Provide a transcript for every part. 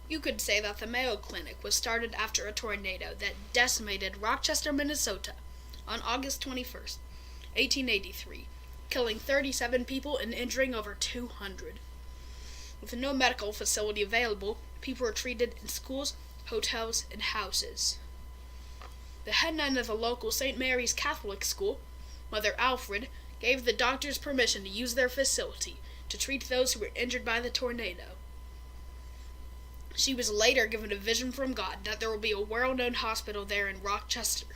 You could say that the Mayo Clinic was started after a tornado that decimated Rochester, Minnesota on August 21st, 1883, killing 37 people and injuring over 200. With no medical facility available, people were treated in schools, hotels, and houses. The head nun of the local St. Mary's Catholic School, Mother Alfred, gave the doctors permission to use their facility to treat those who were injured by the tornado. She was later given a vision from God that there will be a well-known hospital there in Rochester.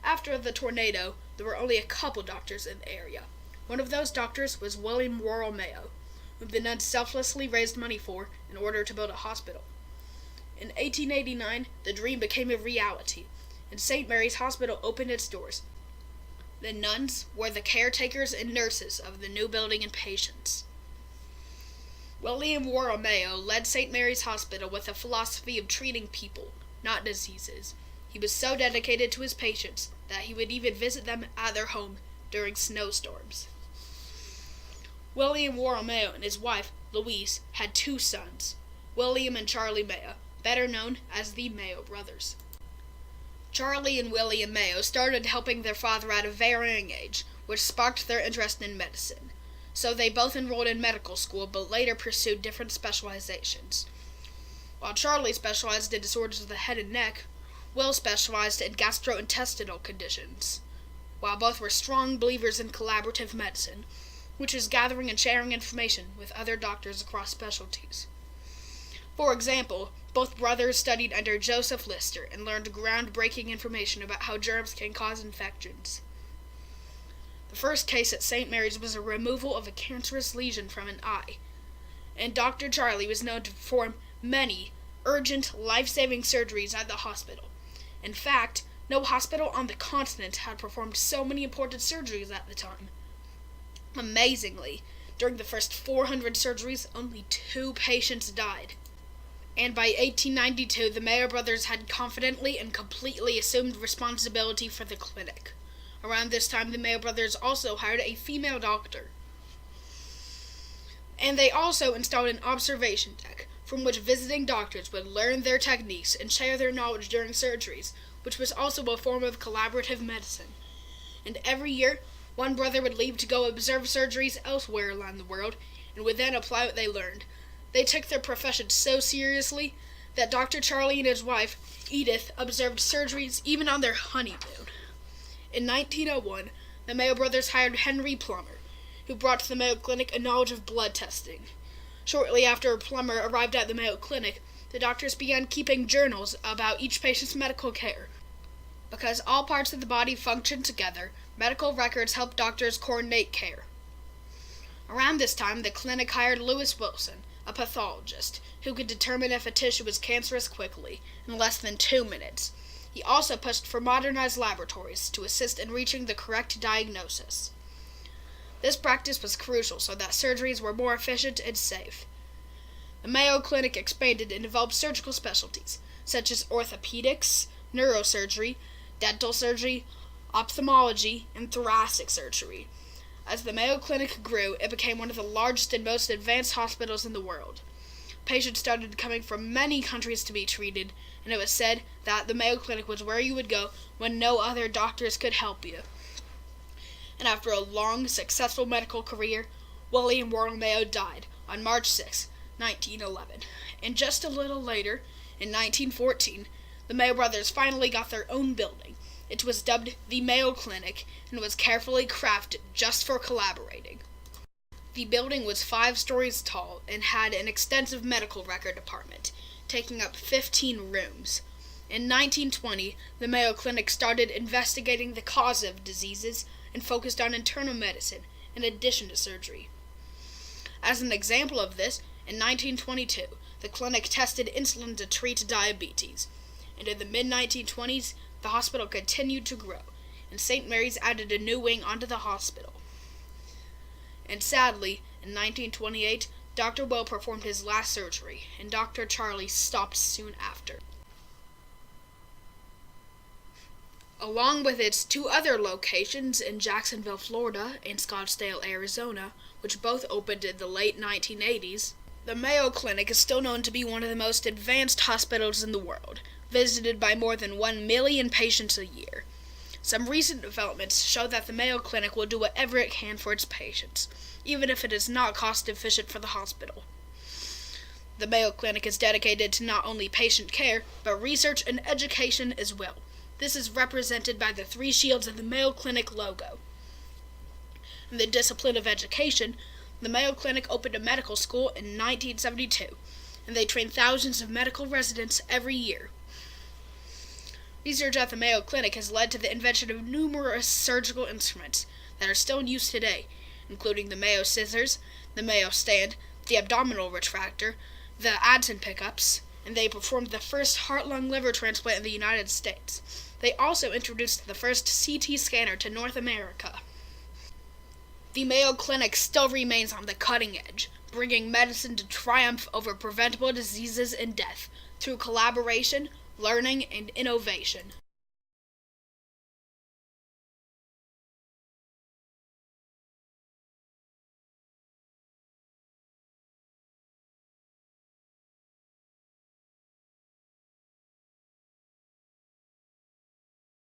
After the tornado, there were only a couple doctors in the area. One of those doctors was William Worrell Mayo, whom the nuns selflessly raised money for in order to build a hospital. In 1889, the dream became a reality, and St. Mary's Hospital opened its doors. The nuns were the caretakers and nurses of the new building and patients. William Worrell Mayo led St. Mary's Hospital with a philosophy of treating people, not diseases. He was so dedicated to his patients that he would even visit them at their home during snowstorms. William Worrell Mayo and his wife, Louise, had two sons, William and Charlie Mayo, better known as the Mayo brothers. Charlie and William Mayo started helping their father at a very young age, which sparked their interest in medicine. So they both enrolled in medical school, but later pursued different specializations. While Charlie specialized in disorders of the head and neck, Will specialized in gastrointestinal conditions. While both were strong believers in collaborative medicine, which is gathering and sharing information with other doctors across specialties. For example, both brothers studied under Joseph Lister and learned groundbreaking information about how germs can cause infections. The first case at St. Mary's was a removal of a cancerous lesion from an eye, and Dr. Charlie was known to perform many urgent, life-saving surgeries at the hospital. In fact, no hospital on the continent had performed so many important surgeries at the time. Amazingly, during the first 400 surgeries, only 2 patients died. And by 1892, the Mayo brothers had confidently and completely assumed responsibility for the clinic. Around this time, the Mayo brothers also hired a female doctor. And they also installed an observation deck, from which visiting doctors would learn their techniques and share their knowledge during surgeries, which was also a form of collaborative medicine. And every year, one brother would leave to go observe surgeries elsewhere around the world, and would then apply what they learned. They took their profession so seriously that Dr. Charlie and his wife, Edith, observed surgeries even on their honeymoon. In 1901, the Mayo brothers hired Henry Plummer, who brought to the Mayo Clinic a knowledge of blood testing. Shortly after Plummer arrived at the Mayo Clinic, the doctors began keeping journals about each patient's medical care. Because all parts of the body function together, medical records help doctors coordinate care. Around this time, the clinic hired Lewis Wilson, a pathologist, who could determine if a tissue was cancerous quickly, in less than 2 minutes. He also pushed for modernized laboratories to assist in reaching the correct diagnosis. This practice was crucial so that surgeries were more efficient and safe. The Mayo Clinic expanded and developed surgical specialties, such as orthopedics, neurosurgery, dental surgery, ophthalmology, and thoracic surgery. As the Mayo Clinic grew, it became one of the largest and most advanced hospitals in the world. Patients started coming from many countries to be treated, and it was said that the Mayo Clinic was where you would go when no other doctors could help you. And after a long, successful medical career, William Worrell Mayo died on March 6, 1911. And just a little later, in 1914, the Mayo brothers finally got their own building. It was dubbed the Mayo Clinic and was carefully crafted just for collaborating. The building was 5 stories tall and had an extensive medical record department, taking up 15 rooms. In 1920, the Mayo Clinic started investigating the cause of diseases and focused on internal medicine in addition to surgery. As an example of this, in 1922, the clinic tested insulin to treat diabetes, and in the mid-1920s, the hospital continued to grow, and St. Mary's added a new wing onto the hospital. And sadly, in 1928, Dr. Will performed his last surgery, and Dr. Charlie stopped soon after. Along with its 2 other locations in Jacksonville, Florida, and Scottsdale, Arizona, which both opened in the late 1980s, The Mayo Clinic is still known to be one of the most advanced hospitals in the world, visited by more than 1 million patients a year. Some recent developments show that the Mayo Clinic will do whatever it can for its patients, even if it is not cost efficient for the hospital. The Mayo Clinic is dedicated to not only patient care, but research and education as well. This is represented by the 3 shields of the Mayo Clinic logo. In the discipline of education, the Mayo Clinic opened a medical school in 1972, and they train thousands of medical residents every year. Research at the Mayo Clinic has led to the invention of numerous surgical instruments that are still in use today, including the Mayo scissors, the Mayo stand, the abdominal retractor, the Adson pickups, and they performed the first heart-lung-liver transplant in the United States. They also introduced the first CT scanner to North America. The Mayo Clinic still remains on the cutting edge, bringing medicine to triumph over preventable diseases and death through collaboration, learning, and innovation.